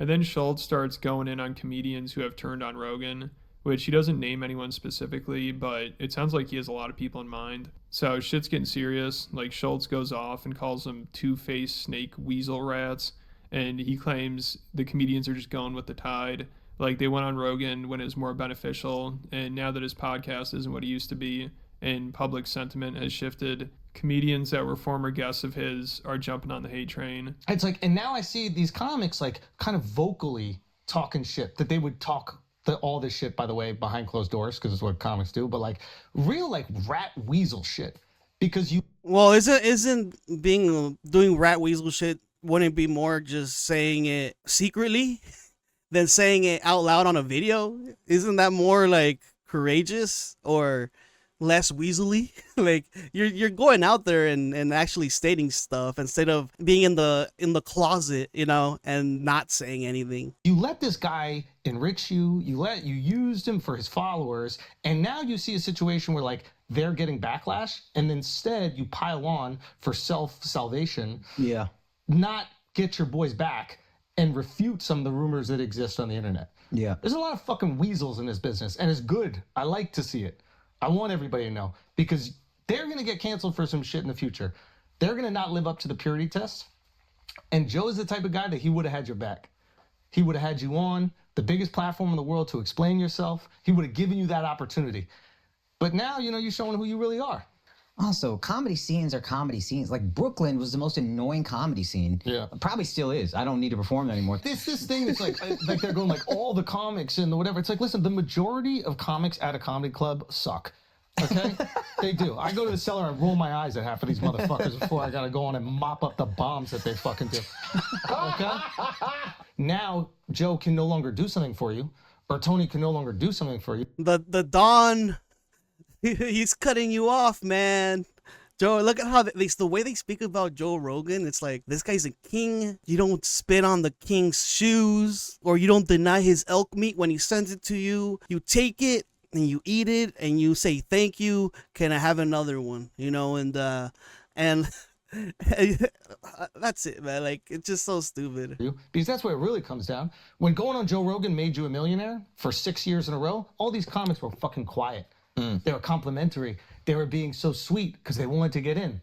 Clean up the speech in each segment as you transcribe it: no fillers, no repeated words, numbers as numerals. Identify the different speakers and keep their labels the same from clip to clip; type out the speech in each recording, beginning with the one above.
Speaker 1: And then Schulz starts going in on comedians who have turned on Rogan, which he doesn't name anyone specifically, but it sounds like he has a lot of people in mind. So shit's getting serious. Like, Schulz goes off and calls them two-faced snake weasel rats, and he claims the comedians are just going with the tide. Like, they went on Rogan when it was more beneficial, and now that his podcast isn't what it used to be and public sentiment has shifted, comedians that were former guests of his are jumping on the hate train.
Speaker 2: It's like, and now I see these comics like kind of vocally talking shit, that they would talk all this shit, by the way, behind closed doors, because it's what comics do, but like real like rat weasel shit. Because you,
Speaker 3: well, isn't doing rat weasel shit, wouldn't it be more just saying it secretly than saying it out loud on a video? Isn't that more like courageous or less weaselly? Like, you're going out there and actually stating stuff instead of being in the closet, you know, and not saying anything.
Speaker 2: you let this guy enrich you, you used him for his followers, and now you see a situation where like they're getting backlash, and instead you pile on for self-salvation.
Speaker 4: Yeah.
Speaker 2: Not get your boys back and refute some of the rumors that exist on the internet.
Speaker 4: Yeah.
Speaker 2: There's a lot of fucking weasels in this business, and it's good. I like to see it. I want everybody to know, because they're going to get canceled for some shit in the future. They're going to not live up to the purity test. And Joe is the type of guy that he would have had your back. He would have had you on the biggest platform in the world to explain yourself. He would have given you that opportunity. But now, you know, you're showing who you really are.
Speaker 4: Also, comedy scenes are comedy scenes. Like, Brooklyn was the most annoying comedy scene.
Speaker 2: Yeah.
Speaker 4: Probably still is. I don't need to perform that anymore.
Speaker 2: This thing that's like they're going like all the comics and whatever. It's like, listen, the majority of comics at a comedy club suck. Okay? They do. I go to the cellar and roll my eyes at half of these motherfuckers before I gotta go on and mop up the bombs that they fucking do. Okay? Now, Joe can no longer do something for you, or Tony can no longer do something for you.
Speaker 3: The Don, he's cutting you off, man. Joe, look at how the way they speak about Joe Rogan. It's like, this guy's a king. You don't spit on the king's shoes, or you don't deny his elk meat when he sends it to you. You take it and you eat it and you say, thank you. Can I have another one? You know, and that's it, man. Like, it's just so stupid.
Speaker 2: Because that's what it really comes down. When going on Joe Rogan made you a millionaire for 6 years in a row, all these comics were fucking quiet. They were complimentary. They were being so sweet because they wanted to get in.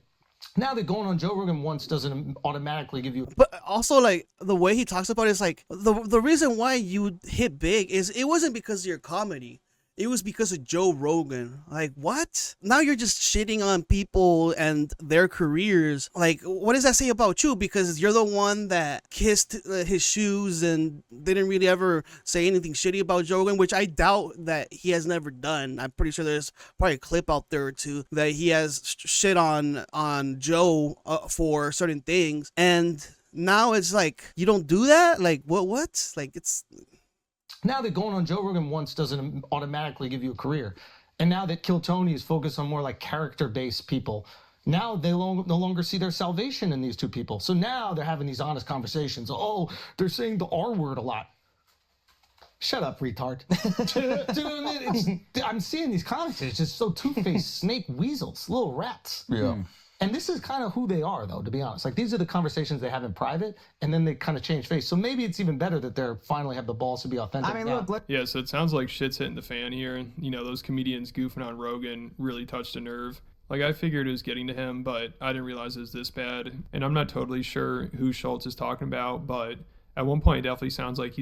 Speaker 2: Now that going on Joe Rogan once doesn't automatically give you...
Speaker 3: But also, like, the way he talks about it is like, the reason why you hit big is it wasn't because of your comedy. It was because of Joe Rogan. Like, what? Now you're just shitting on people and their careers. Like, what does that say about you? Because you're the one that kissed his shoes and didn't really ever say anything shitty about Joe Rogan, which I doubt that he has never done. I'm pretty sure there's probably a clip out there or two that he has shit on Joe for certain things. And now it's like, you don't do that? Like, what? Like, it's...
Speaker 2: Now that going on Joe Rogan once doesn't automatically give you a career, and now that Kill Tony is focused on more like character-based people, now they no longer see their salvation in these two people. So now they're having these honest conversations. Oh, they're saying the R word a lot. Shut up, retard. Dude, I'm seeing these comments. It's just so two-faced snake weasels, little rats.
Speaker 5: Yeah.
Speaker 2: And this is kind of who they are, though, to be honest. Like, these are the conversations they have in private, and then they kind of change face. So maybe it's even better that they're finally have the balls to be authentic.
Speaker 4: I mean,
Speaker 2: now.
Speaker 4: look,
Speaker 1: Yeah, so it sounds like shit's hitting the fan here. You know, those comedians goofing on Rogan really touched a nerve. Like, I figured it was getting to him, but I didn't realize it was this bad. And I'm not totally sure who Schulz is talking about, but at one point it definitely sounds like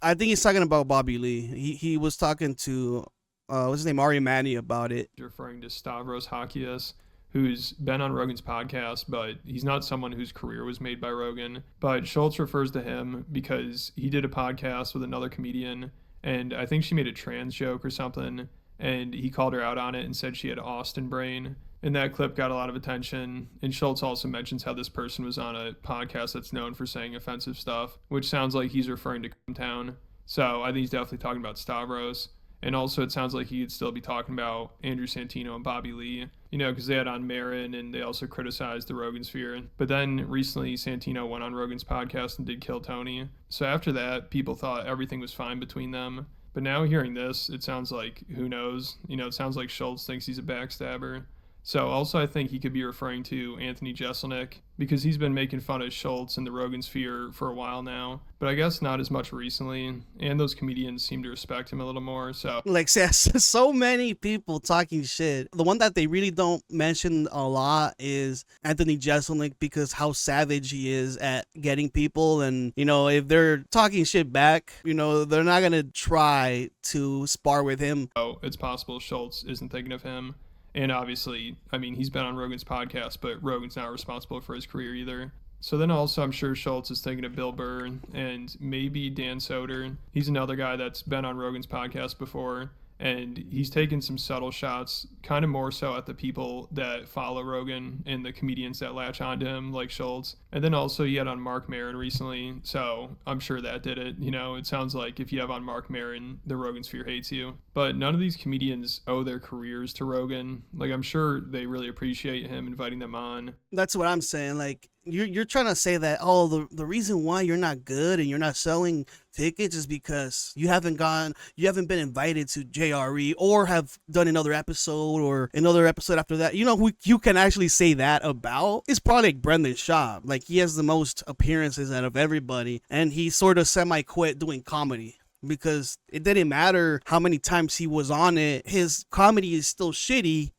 Speaker 3: I think he's talking about Bobby Lee. He was talking to, what's his name, Ari Manny about it.
Speaker 1: referring to Stavros Halkias, who's been on Rogan's podcast, but he's not someone whose career was made by Rogan. But Schulz refers to him because he did a podcast with another comedian, and I think she made a trans joke or something, and he called her out on it and said she had Austin brain. And that clip got a lot of attention. And Schulz also mentions how this person was on a podcast that's known for saying offensive stuff, which sounds like he's referring to Town. So I think he's definitely talking about Stavros. And also it sounds like he could still be talking about Andrew Santino and Bobby Lee, you know, because they had on Maron and they also criticized the Rogan sphere. But then recently Santino went on Rogan's podcast and did Kill Tony. So after that, people thought everything was fine between them. But now hearing this, it sounds like, who knows? You know, it sounds like Schulz thinks he's a backstabber. So also I think he could be referring to Anthony Jeselnik because he's been making fun of Schulz and the Rogan sphere for a while now, but I guess not as much recently, and those comedians seem to respect him a little more, so.
Speaker 3: Like, so many people talking shit. The one that they really don't mention a lot is Anthony Jeselnik, because how savage he is at getting people, and, you know, if they're talking shit back, you know, they're not gonna try to spar with him.
Speaker 1: Oh, it's possible Schulz isn't thinking of him. And obviously, I mean, he's been on Rogan's podcast, but Rogan's not responsible for his career either. So then also, I'm sure Schulz is thinking of Bill Burr and maybe Dan Soder. He's another guy that's been on Rogan's podcast before. And he's taken some subtle shots, kind of more so at the people that follow Rogan and the comedians that latch onto him, like Schulz. And then also he had on Marc Maron recently, so I'm sure that did it. You know, it sounds like if you have on Marc Maron, the Rogan sphere hates you. But none of these comedians owe their careers to Rogan. Like, I'm sure they really appreciate him inviting them on.
Speaker 3: That's what I'm saying. Like, you're trying to say that, oh, the reason why you're not good and you're not selling tickets is because you haven't been invited to JRE or have done another episode or another episode after that. You know who you can actually say that about? It's probably like Brendan Schaub. Like, he has the most appearances out of everybody, and he sort of semi-quit doing comedy because it didn't matter how many times he was on it. His comedy is still shitty.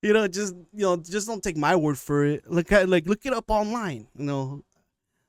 Speaker 3: Just don't take my word for it. Look it up online.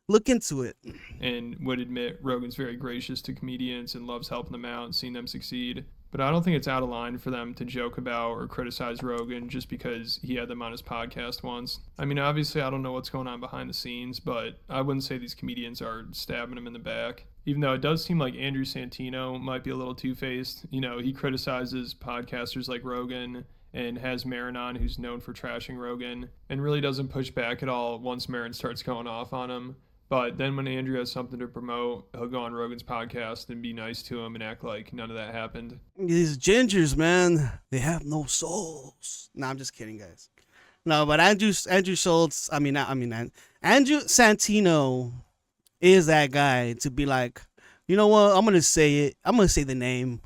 Speaker 3: Look into it.
Speaker 1: And would admit Rogan's very gracious to comedians and loves helping them out and seeing them succeed. But I don't think it's out of line for them to joke about or criticize Rogan just because he had them on his podcast once. I mean, obviously, I don't know what's going on behind the scenes, but I wouldn't say these comedians are stabbing him in the back. Even though it does seem like Andrew Santino might be a little two-faced. You know, he criticizes podcasters like Rogan and has Maron on, who's known for trashing Rogan, and really doesn't push back at all once Maron starts going off on him. But then when Andrew has something to promote, he'll go on Rogan's podcast and be nice to him and act like none of that happened.
Speaker 3: These gingers, man, they have no souls. No, I'm just kidding, guys. No, but Andrew Schulz, Andrew Santino is that guy to be like, you know what, I'm going to say it. I'm going to say the name,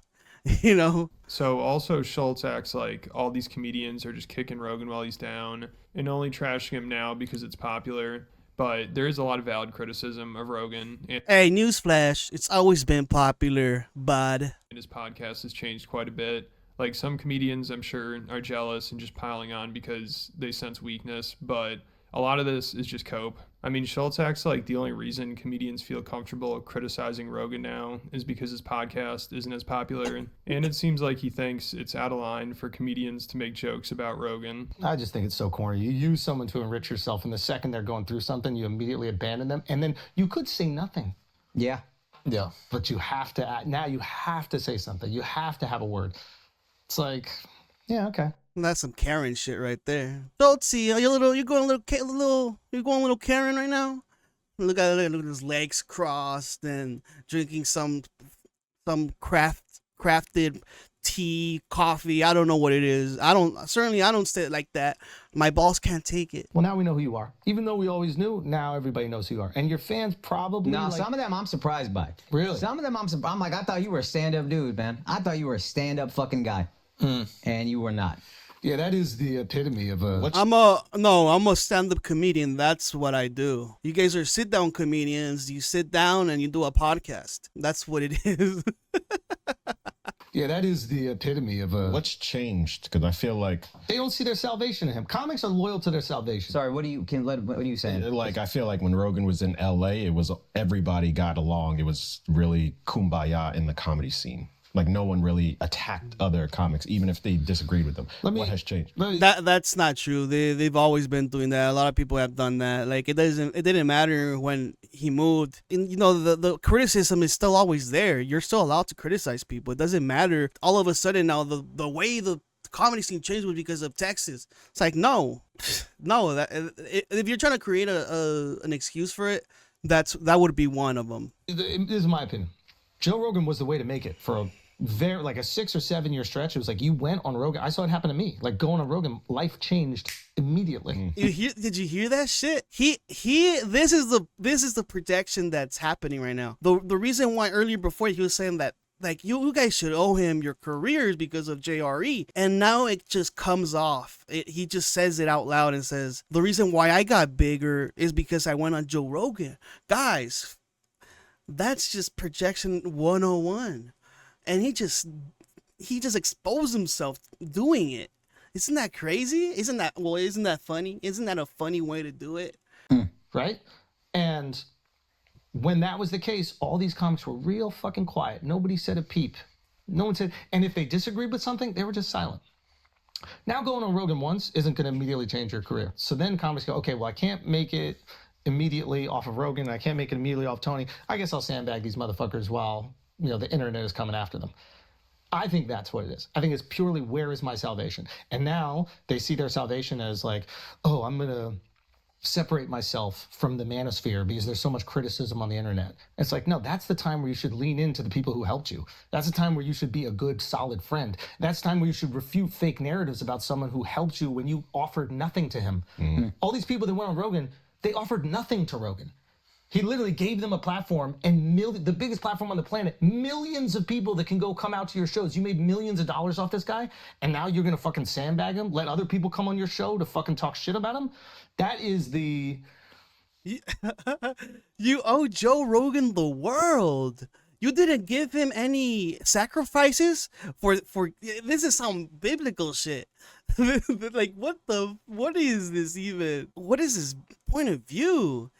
Speaker 3: you know?
Speaker 1: So also Schulz acts like all these comedians are just kicking Rogan while he's down and only trashing him now because it's popular. But there is a lot of valid criticism of Rogan.
Speaker 3: Hey, newsflash, it's always been popular, bud.
Speaker 1: And his podcast has changed quite a bit. Like, some comedians, I'm sure, are jealous and just piling on because they sense weakness, but a lot of this is just cope. I mean, Schulz acts like the only reason comedians feel comfortable criticizing Rogan now is because his podcast isn't as popular, and it seems like he thinks it's out of line for comedians to make jokes about Rogan.
Speaker 2: I just think it's so corny. You use someone to enrich yourself, and the second they're going through something, you immediately abandon them, and then you could say nothing.
Speaker 4: Yeah.
Speaker 2: Yeah. But you have to act. Now you have to say something. You have to have a word. It's like, yeah, okay.
Speaker 3: That's some Karen shit right there. Don't see you're going a little Karen right now. Look at his legs crossed and drinking some crafted tea, coffee. I don't know what it is. I don't say it like that. My boss can't take it.
Speaker 2: Well, now we know who you are. Even though we always knew, now everybody knows who you are. And your fans probably
Speaker 4: No, some of them I'm surprised by.
Speaker 2: Really?
Speaker 4: Some of them I'm like, I thought you were a stand-up dude, man. I thought you were a stand-up fucking guy. And you were not.
Speaker 2: Yeah, that is the epitome of a...
Speaker 3: I'm a stand-up comedian. That's what I do. You guys are sit-down comedians. You sit down and you do a podcast. That's what it is.
Speaker 2: Yeah, that is the epitome of a...
Speaker 5: What's changed? Because I feel like...
Speaker 2: They don't see their salvation in him. Comics are loyal to their salvation.
Speaker 4: Sorry, what are you saying?
Speaker 5: Like, I feel like when Rogan was in LA, it was everybody got along. It was really kumbaya in the comedy scene. Like, no one really attacked other comics, even if they disagreed with them. What has changed?
Speaker 3: That's not true. They've always been doing that. A lot of people have done that. Like, it didn't matter when he moved. And, the criticism is still always there. You're still allowed to criticize people. It doesn't matter. All of a sudden now, the way the comedy scene changed was because of Texas. It's like, no. If you're trying to create an excuse for it, that would be one of them.
Speaker 2: This is my opinion. Joe Rogan was the way to make it for a 6 or 7 year stretch. It was like you went on Rogan. I saw it happen to me. Like, going on Rogan, life changed immediately.
Speaker 3: Did you hear that shit? This is the projection that's happening right now. The reason why earlier before he was saying that like you guys should owe him your careers because of JRE. And now it just comes off. He just says it out loud and says, the reason why I got bigger is because I went on Joe Rogan. Guys, that's just projection 101. And he just exposed himself doing it. Isn't that crazy? Isn't that funny? Isn't that a funny way to do it?
Speaker 2: Right? And when that was the case, all these comics were real fucking quiet. Nobody said a peep. No one said, and if they disagreed with something, they were just silent. Now going on Rogan once isn't going to immediately change your career. So then comics go, okay, well, I can't make it immediately off of Rogan. I can't make it immediately off Tony. I guess I'll sandbag these motherfuckers while, the internet is coming after them. I think that's what it is. I think it's purely, where is my salvation? And now they see their salvation as like, oh, I'm going to separate myself from the manosphere because there's so much criticism on the internet. It's like, no, that's the time where you should lean into the people who helped you. That's the time where you should be a good, solid friend. That's the time where you should refute fake narratives about someone who helped you when you offered nothing to him. Mm-hmm. All these people that went on Rogan, they offered nothing to Rogan. He literally gave them a platform, and the biggest platform on the planet, millions of people that can go come out to your shows. You made millions of dollars off this guy, and now you're gonna fucking sandbag him, let other people come on your show to fucking talk shit about him? That is the...
Speaker 3: You owe Joe Rogan the world. You didn't give him any sacrifices for this is some biblical shit. Like, what is this even? What is his point of view?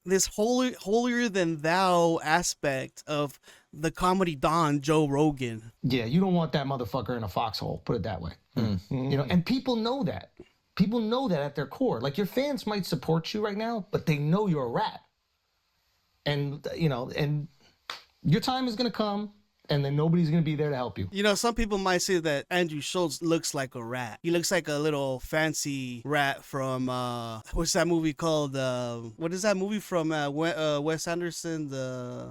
Speaker 3: This holier than thou aspect of the comedy don Joe Rogan.
Speaker 2: Yeah, you don't want that motherfucker in a foxhole, put it that way. Mm-hmm. And people know that. People know that at their core. Like, your fans might support you right now, but they know you're a rat. And, and your time is going to come, and then nobody's going to be there to help you.
Speaker 3: Some people might say that Andrew Schulz looks like a rat. He looks like a little fancy rat from, what's that movie called? What is that movie from Wes Anderson?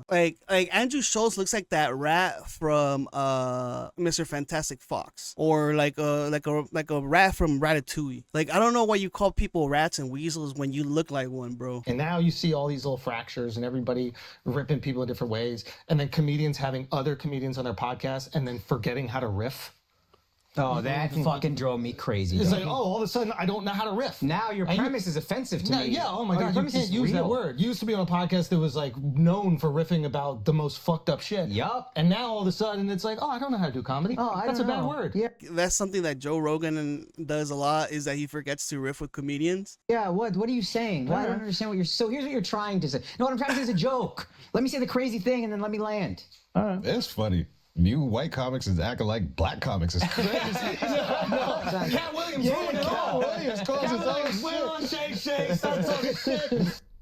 Speaker 3: Like Andrew Schulz looks like that rat from Mr. Fantastic Fox. Or like a rat from Ratatouille. Like, I don't know why you call people rats and weasels when you look like one, bro.
Speaker 2: And now you see all these little fractures and everybody ripping people in different ways. And then comedians having other comedians on their podcast and then forgetting how to riff.
Speaker 4: Oh, that fucking drove me crazy.
Speaker 2: It's like, all of a sudden, I don't know how to riff.
Speaker 4: Now your premise is offensive to me.
Speaker 2: Yeah, oh my God, you can't use that word. You used to be on a podcast that was like known for riffing about the most fucked up shit.
Speaker 4: Yup.
Speaker 2: And now all of a sudden, it's like, I don't know how to do comedy. That's a bad word.
Speaker 4: Yeah.
Speaker 3: That's something that Joe Rogan does a lot, is that he forgets to riff with comedians.
Speaker 4: Yeah, what are you saying? Well, I don't understand what so here's what you're trying to say. No, what I'm trying to say is a joke. Let me say the crazy thing and then let me land.
Speaker 2: All right.
Speaker 5: It's funny. You white comics is acting like black comics is crazy.
Speaker 2: Katt Williams ruined it all.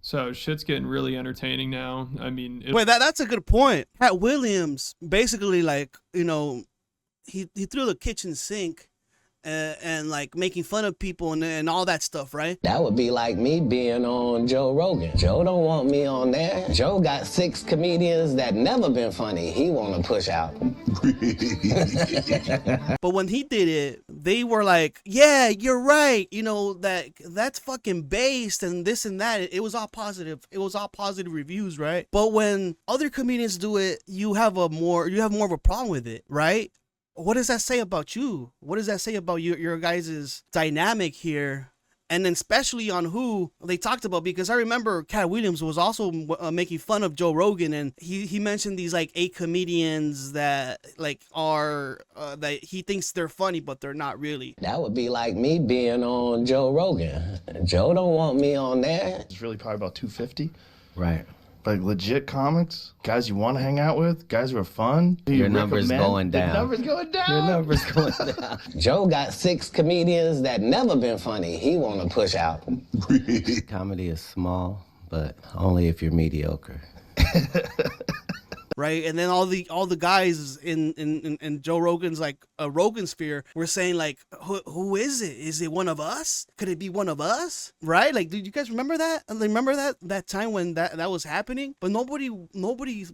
Speaker 1: So shit's getting really entertaining now. I mean,
Speaker 3: wait, that's a good point. Katt Williams basically, like, he threw the kitchen sink and like making fun of people and all that stuff, right?
Speaker 6: That would be like me being on Joe Rogan. Joe don't want me on there. Joe got 6 comedians that never been funny he want to push out.
Speaker 3: But when he did it, they were like, yeah, you're right. That's fucking based and this and that. It was all positive. It was all positive reviews, right? But when other comedians do it, you have more of a problem with it, right? What does that say about you? What does that say about your guys' dynamic here? And then especially on who they talked about, because I remember Katt Williams was also making fun of Joe Rogan, and he mentioned these like 8 comedians that like are that he thinks they're funny, but they're not really.
Speaker 6: That would be like me being on Joe Rogan. Joe don't want me on there.
Speaker 7: It's really probably about 250.
Speaker 4: Right.
Speaker 7: Like legit comics, guys you want to hang out with, guys who are fun.
Speaker 4: Your number's going down.
Speaker 7: Your number's going down.
Speaker 4: Your number's going down.
Speaker 6: Joe got 6 comedians that never been funny he want to push out.
Speaker 8: Comedy is small, but only if you're mediocre.
Speaker 3: Right, and then all the guys in Joe Rogan's like a Rogan sphere were saying like, who is it? Is it one of us? Could it be one of us? Right? Like, did you guys remember that? Remember that time when that was happening? But nobody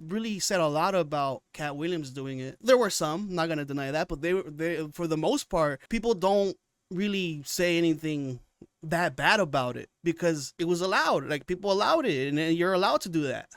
Speaker 3: really said a lot about Katt Williams doing it. There were some, I'm not gonna deny that, but they for the most part, people don't really say anything that bad about it because it was allowed. Like, people allowed it, and you're allowed to do that.